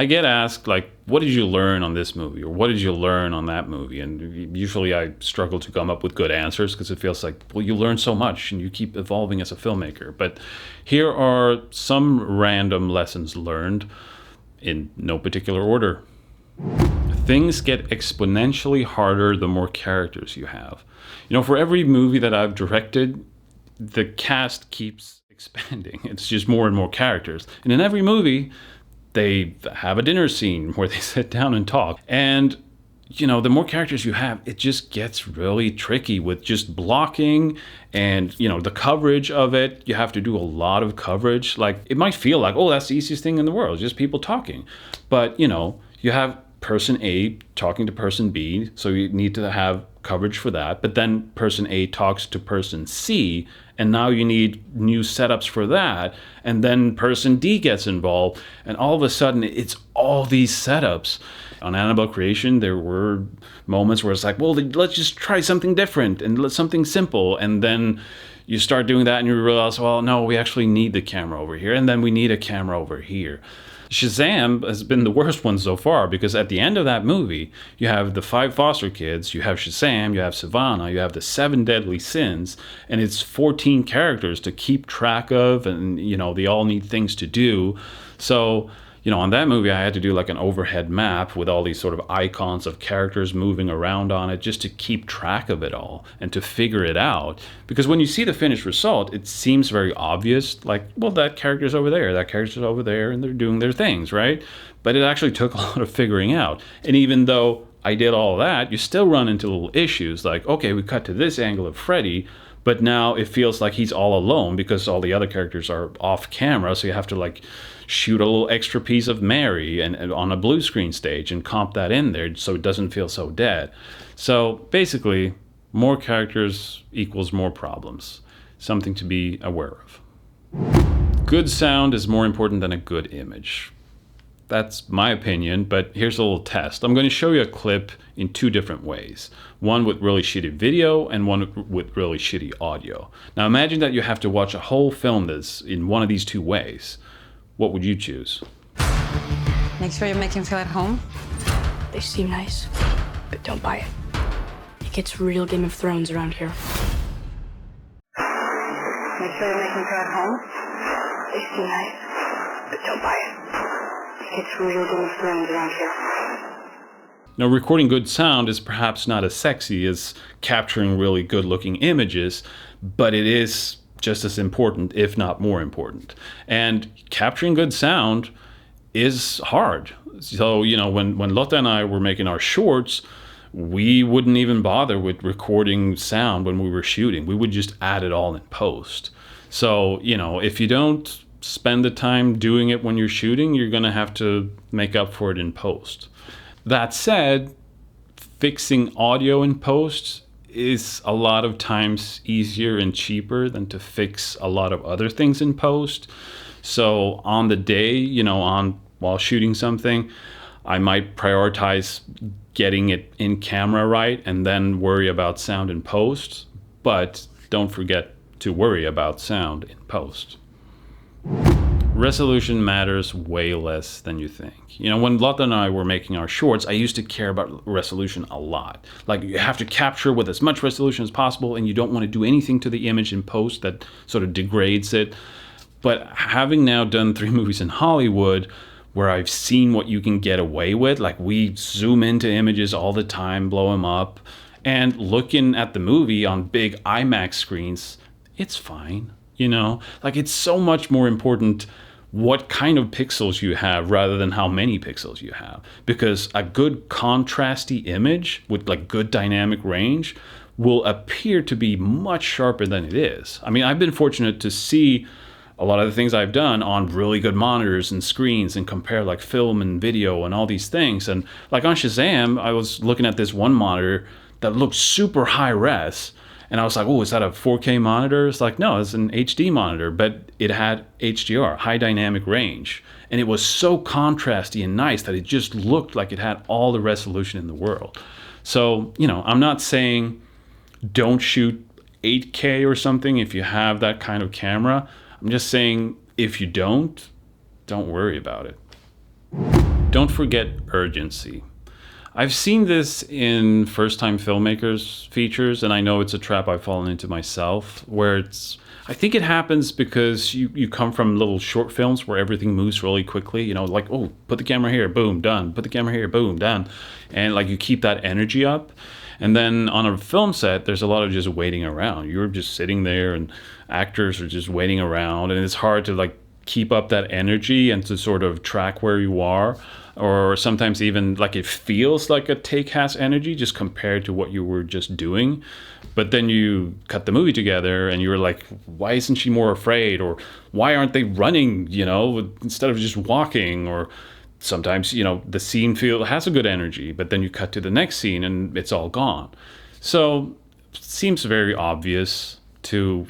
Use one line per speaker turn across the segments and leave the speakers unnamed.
I get asked, like, what did you learn on this movie? Or what did you learn on that movie? And usually I struggle to come up with good answers because it feels like, well, you learn so much and you keep evolving as a filmmaker. But here are some random lessons learned in no particular order. Things get exponentially harder the more characters you have. For every movie that I've directed, the cast keeps expanding. It's just more and more characters. And in every movie, they have a dinner scene where they sit down and talk. And, the more characters you have, it just gets really tricky with just blocking and, the coverage of it. You have to do a lot of coverage. Like, it might feel like, oh, that's the easiest thing in the world, just people talking. But, you have person A talking to person B, so you need to have coverage for that. But then person A talks to person C, and now you need new setups for that. And then person D gets involved, and all of a sudden it's all these setups. On Annabelle Creation, there were moments where it's like, well, let's just try something different and something simple. And then you start doing that and you realize, well, no, we actually need the camera over here. And then we need a camera over here. Shazam has been the worst one so far because at the end of that movie, you have the 5 foster kids, you have Shazam, you have Savannah, you have the 7 deadly sins, and it's 14 characters to keep track of, and they all need things to do. So on that movie, I had to do like an overhead map with all these sort of icons of characters moving around on it just to keep track of it all and to figure it out. Because when you see the finished result, it seems very obvious, like, well, that character's over there, that character's over there, and they're doing their things, right? But it actually took a lot of figuring out. And even though I did all that, you still run into little issues like, okay, we cut to this angle of Freddy, but now it feels like he's all alone because all the other characters are off camera, so you have to like shoot a little extra piece of Mary and on a blue screen stage and comp that in there so it doesn't feel so dead. So basically, more characters equals more problems. Something to be aware of. Good sound is more important than a good image. That's my opinion, but here's a little test. I'm going to show you a clip in 2 different ways. One with really shitty video and one with really shitty audio. Now imagine that you have to watch a whole film that's in one of these 2 ways. What would you choose?
Make sure you make him feel at home.
They seem nice, but don't buy it. It gets real Game of Thrones around here.
Make sure you make him feel at home.
They seem nice, but don't buy it. It gets real Game of Thrones around here.
Now, recording good sound is perhaps not as sexy as capturing really good-looking images, but it is just as important, if not more important. And capturing good sound is hard. So, when Lotte and I were making our shorts, we wouldn't even bother with recording sound when we were shooting. We would just add it all in post. So, if you don't spend the time doing it when you're shooting, you're going to have to make up for it in post. That said, fixing audio in post is a lot of times easier and cheaper than to fix a lot of other things in post. So on the day, while shooting something, I might prioritize getting it in camera right and then worry about sound in post. But don't forget to worry about sound in post. Resolution matters way less than you think. When Lotte and I were making our shorts, I used to care about resolution a lot. Like, you have to capture with as much resolution as possible, and you don't want to do anything to the image in post that sort of degrades it. But having now done 3 movies in Hollywood, where I've seen what you can get away with, like we zoom into images all the time, blow them up, and looking at the movie on big IMAX screens, it's fine. Like, it's so much more important what kind of pixels you have rather than how many pixels you have. Because a good contrasty image with like good dynamic range will appear to be much sharper than it is. I mean, I've been fortunate to see a lot of the things I've done on really good monitors and screens and compare like film and video and all these things. And like on Shazam, I was looking at this one monitor that looked super high res. And I was like, oh, is that a 4K monitor? It's like, no, it's an HD monitor, but it had HDR, high dynamic range. And it was so contrasty and nice that it just looked like it had all the resolution in the world. So, I'm not saying don't shoot 8K or something if you have that kind of camera. I'm just saying if you don't worry about it. Don't forget urgency. I've seen this in first-time filmmakers features, and I know it's a trap I've fallen into myself, where I think it happens because you come from little short films where everything moves really quickly, like, oh, put the camera here, boom, done, put the camera here, boom, done. And like you keep that energy up. And then on a film set, there's a lot of just waiting around. You're just sitting there and actors are just waiting around, and it's hard to like keep up that energy and to sort of track where you are. Or sometimes even like it feels like a take has energy just compared to what you were just doing. But then you cut the movie together and you're like, why isn't she more afraid? Or why aren't they running, instead of just walking? Or sometimes, the scene has a good energy, but then you cut to the next scene and it's all gone. So it seems very obvious to,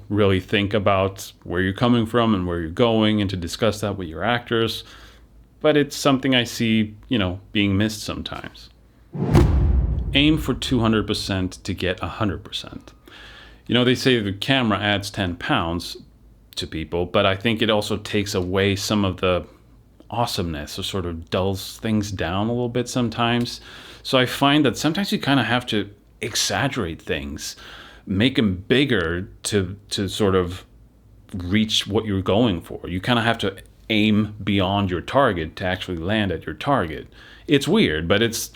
really think about where you're coming from and where you're going and to discuss that with your actors. But it's something I see, being missed sometimes. Aim for 200% to get 100%. They say the camera adds 10 pounds to people, but I think it also takes away some of the awesomeness or sort of dulls things down a little bit sometimes. So I find that sometimes you kind of have to exaggerate things, make them bigger to sort of reach what you're going for. You kind of have to aim beyond your target to actually land at your target. It's weird, but it's,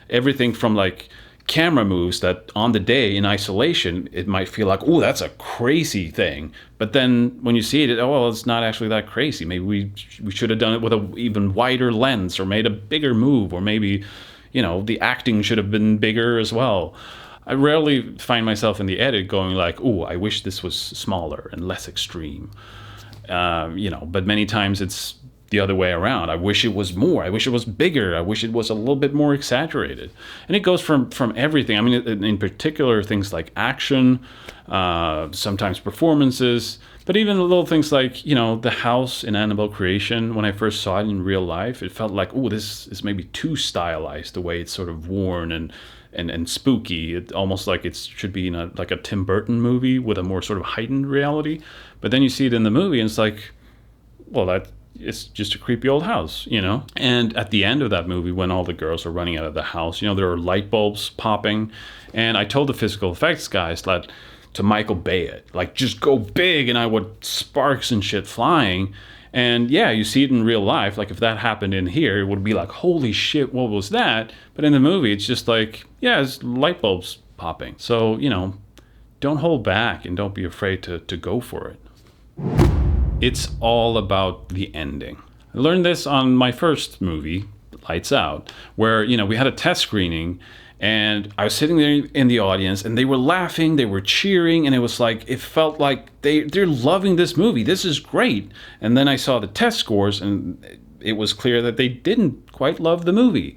everything from like camera moves that on the day in isolation, it might feel like, oh, that's a crazy thing. But then when you see it, it's not actually that crazy. Maybe we should have done it with an even wider lens or made a bigger move, or maybe, the acting should have been bigger as well. I rarely find myself in the edit going like, oh, I wish this was smaller and less extreme. But many times it's the other way around. I wish it was more. I wish it was bigger. I wish it was a little bit more exaggerated. And it goes from everything. I mean, in particular, things like action, sometimes performances, but even little things like, the house in Annabelle Creation. When I first saw it in real life, it felt like, oh, this is maybe too stylized, the way it's sort of worn and spooky. It almost like it should be in like a Tim Burton movie with a more sort of heightened reality. But then you see it in the movie and it's like, well, it's just a creepy old house, And at the end of that movie, when all the girls are running out of the house, there are light bulbs popping. And I told the physical effects guys that to Michael Bay it, like just go big, and I would sparks and shit flying. And yeah, you see it in real life. Like if that happened in here, it would be like, holy shit, what was that? But in the movie, it's just like, yeah, it's light bulbs popping. So, don't hold back and don't be afraid to go for it. It's all about the ending. I learned this on my first movie, Lights Out, where, we had a test screening and I was sitting there in the audience and they were laughing, they were cheering, and it was like, it felt like they're loving this movie. This is great. And then I saw the test scores and it was clear that they didn't quite love the movie.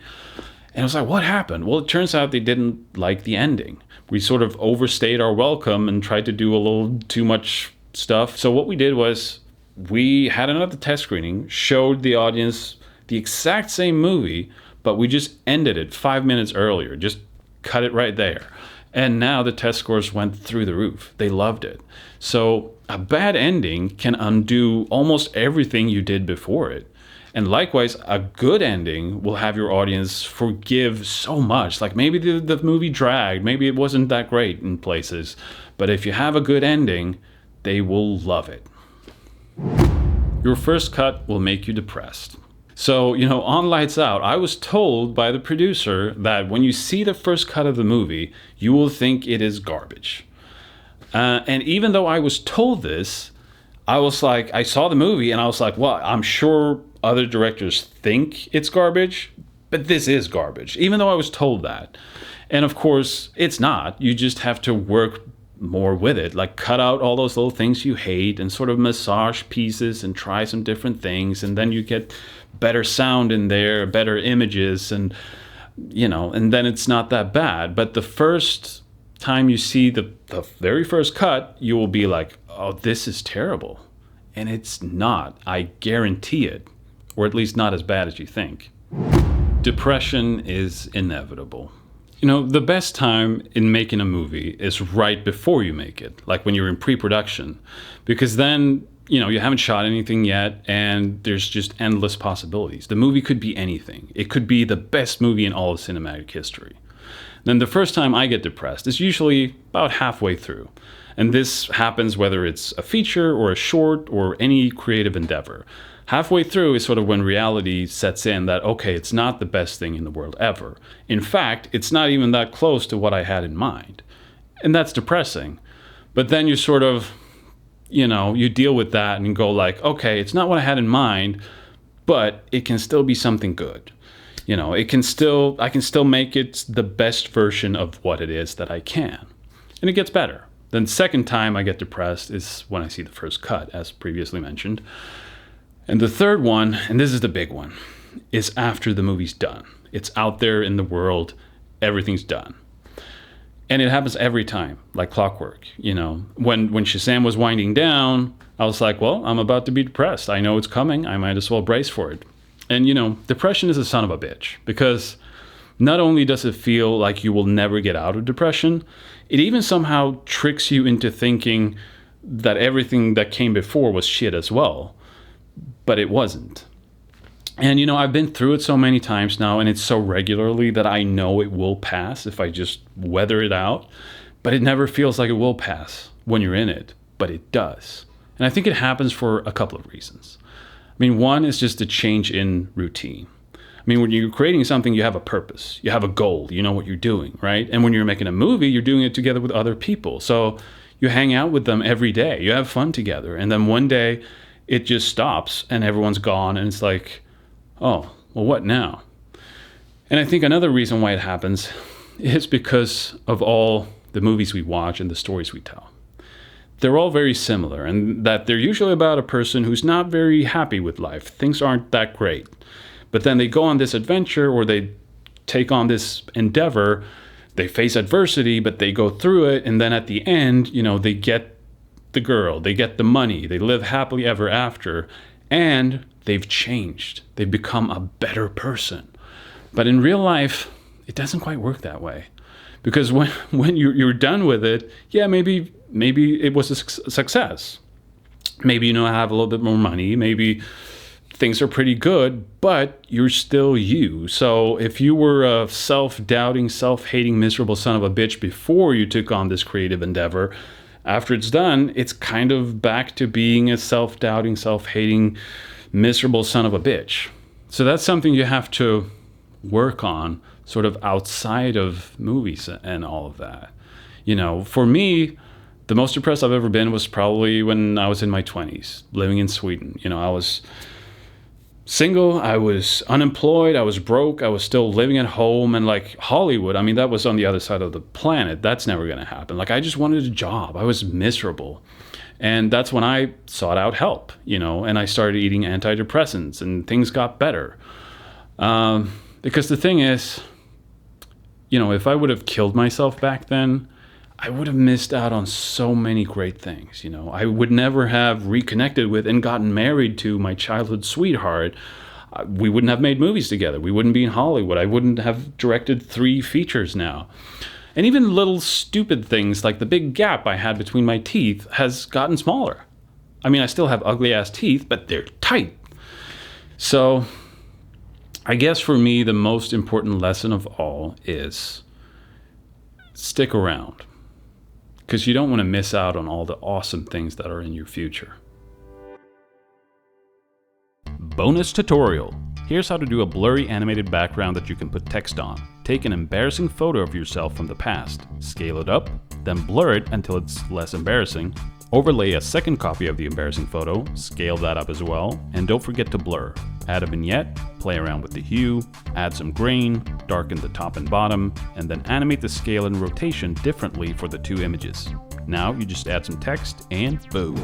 And I was like, what happened? Well, it turns out they didn't like the ending. We sort of overstayed our welcome and tried to do a little too much stuff. So what we did was we had another test screening, showed the audience the exact same movie, but we just ended it 5 minutes earlier, just cut it right there. And now the test scores went through the roof. They loved it. So a bad ending can undo almost everything you did before it. And likewise, a good ending will have your audience forgive so much. Like maybe the movie dragged, maybe it wasn't that great in places, but if you have a good ending, they will love it. Your first cut will make you depressed. So, on Lights Out, I was told by the producer that when you see the first cut of the movie, you will think it is garbage. And even though I was told this, I was like, I saw the movie and I was like, well, I'm sure other directors think it's garbage, but this is garbage, even though I was told that. And of course, it's not. You just have to work more with it, like cut out all those little things you hate and sort of massage pieces and try some different things, and then you get better sound in there, better images, and and then it's not that bad. But the first time you see the very first cut, you will be like, oh, this is terrible. And it's not. I guarantee it. Or at least not as bad as you think. Depression is inevitable. The best time in making a movie is right before you make it, like when you're in pre-production, because then you haven't shot anything yet, and there's just endless possibilities. The movie could be anything. It could be the best movie in all of cinematic history. Then the first time I get depressed is usually about halfway through. And this happens whether it's a feature or a short or any creative endeavor. Halfway through is sort of when reality sets in that, okay, it's not the best thing in the world ever. In fact, it's not even that close to what I had in mind. And that's depressing. But then you sort of, you deal with that and go like, okay, it's not what I had in mind, but it can still be something good. I can still make it the best version of what it is that I can. And it gets better. Then the second time I get depressed is when I see the first cut, as previously mentioned. And the third one, and this is the big one, is after the movie's done. It's out there in the world, everything's done. And it happens every time, like clockwork. When Shazam was winding down, I was like, well, I'm about to be depressed. I know it's coming. I might as well brace for it. And, depression is a son of a bitch, because not only does it feel like you will never get out of depression, it even somehow tricks you into thinking that everything that came before was shit as well. But it wasn't. And, I've been through it so many times now, and it's so regularly that I know it will pass if I just weather it out. But it never feels like it will pass when you're in it, but it does. And I think it happens for a couple of reasons. One is just a change in routine. When you're creating something, you have a purpose, you have a goal, you know what you're doing, right? And when you're making a movie, you're doing it together with other people. So you hang out with them every day, you have fun together. And then one day it just stops and everyone's gone, and it's like, oh, well, what now? And I think another reason why it happens is because of all the movies we watch and the stories we tell. They're all very similar, and that they're usually about a person who's not very happy with life. Things aren't that great. But then they go on this adventure, or they take on this endeavor, they face adversity, but they go through it, and then at the end, they get the girl, they get the money, they live happily ever after, and they've changed. They've become a better person. But in real life, it doesn't quite work that way. Because when you're done with it, yeah, maybe it was a success. Maybe have a little bit more money. Maybe things are pretty good, but you're still you. So if you were a self-doubting, self-hating, miserable son of a bitch before you took on this creative endeavor, after it's done, it's kind of back to being a self-doubting, self-hating, miserable son of a bitch. So that's something you have to work on sort of outside of movies and all of that. For me, the most depressed I've ever been was probably when I was in my 20s, living in Sweden. I was single, I was unemployed, I was broke, I was still living at home, and like Hollywood, that was on the other side of the planet. That's never going to happen. Like, I just wanted a job. I was miserable. And that's when I sought out help, and I started eating antidepressants, and things got better. Because the thing is, if I would have killed myself back then, I would have missed out on so many great things. I would never have reconnected with and gotten married to my childhood sweetheart. We wouldn't have made movies together. We wouldn't be in Hollywood. I wouldn't have directed 3 features now. And even little stupid things like the big gap I had between my teeth has gotten smaller. I still have ugly ass teeth, but they're tight. So I guess for me, the most important lesson of all is stick around, because you don't want to miss out on all the awesome things that are in your future. Bonus tutorial. Here's how to do a blurry animated background that you can put text on. Take an embarrassing photo of yourself from the past, scale it up, then blur it until it's less embarrassing. Overlay a second copy of the embarrassing photo, scale that up as well, and don't forget to blur. Add a vignette, play around with the hue, add some grain, darken the top and bottom, and then animate the scale and rotation differently for the 2 images. Now you just add some text and boom.